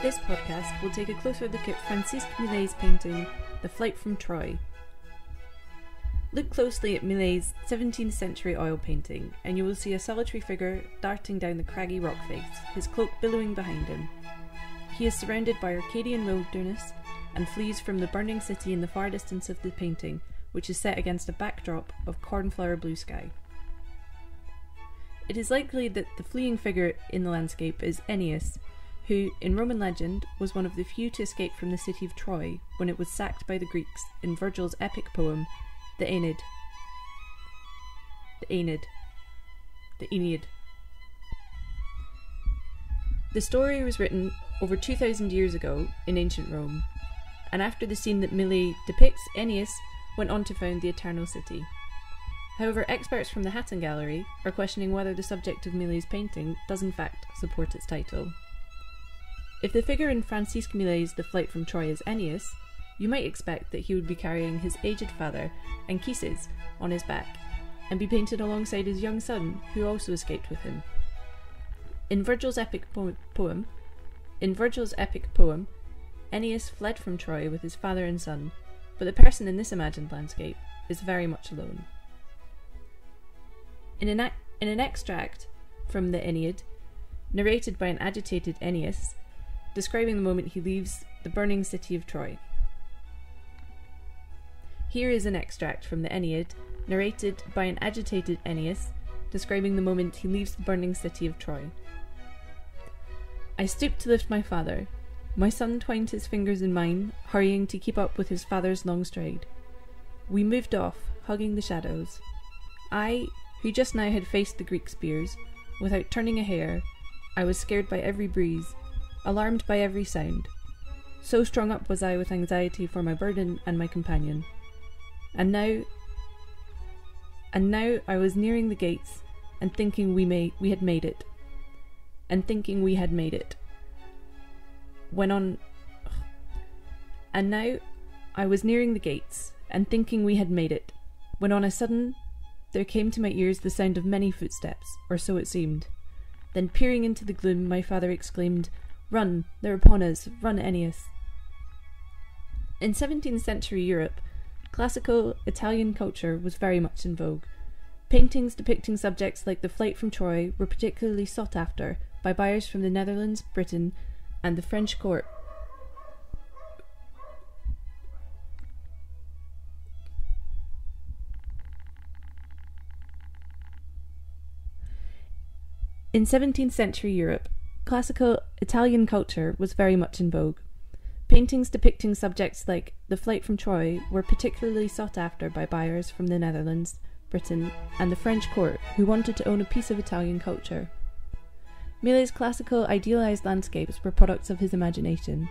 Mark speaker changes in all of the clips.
Speaker 1: This podcast will take a closer look at Francisque Millet's painting, The Flight from Troy. Look closely at Millet's 17th century oil painting, and you will see a solitary figure darting down the craggy rock face, his cloak billowing behind him. He is surrounded by Arcadian wilderness, and flees from the burning city in the far distance of the painting, which is set against a backdrop of cornflower blue sky. It is likely that the fleeing figure in the landscape is Aeneas, who, in Roman legend, was one of the few to escape from the city of Troy when it was sacked by the Greeks in Virgil's epic poem, the Aeneid. The story was written over 2,000 years ago in ancient Rome, and after the scene that Millet depicts, Aeneas went on to found the Eternal City. However, experts from the Hatton Gallery are questioning whether the subject of Millet's painting does in fact support its title. If the figure in Francisque Millet's The Flight from Troy is Aeneas, you might expect that he would be carrying his aged father, Anchises, on his back, and be painted alongside his young son, who also escaped with him. In Virgil's epic poem, Aeneas fled from Troy with his father and son, but the person in this imagined landscape is very much alone. In an extract from the Aeneid, narrated by an agitated Aeneas, describing the moment he leaves the burning city of Troy. Here is an extract from the Aeneid, narrated by an agitated Aeneas, describing the moment he leaves the burning city of Troy. I stooped to lift my father. My son twined his fingers in mine, hurrying to keep up with his father's long stride. We moved off, hugging the shadows. I, who just now had faced the Greek spears, without turning a hair, I was scared by every breeze, alarmed by every sound. So strung up was I with anxiety for my burden and my companion. And now I was nearing the gates, and thinking we had made it. When on a sudden there came to my ears the sound of many footsteps, or so it seemed. Then peering into the gloom, my father exclaimed, "Run, they're upon us, run, Aeneas." In 17th century Europe, classical Italian culture was very much in vogue. Paintings depicting subjects like the flight from Troy were particularly sought after by buyers from the Netherlands, Britain, and the French court. In 17th century Europe, classical Italian culture was very much in vogue. Paintings depicting subjects like the flight from Troy were particularly sought after by buyers from the Netherlands, Britain, and the French court who wanted to own a piece of Italian culture. Millet's classical idealized landscapes were products of his imagination.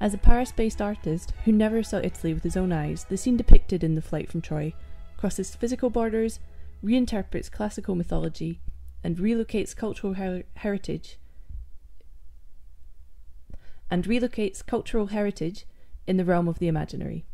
Speaker 1: As a Paris-based artist who never saw Italy with his own eyes, the scene depicted in The Flight from Troy crosses physical borders, reinterprets classical mythology, and relocates cultural heritage in the realm of the imaginary.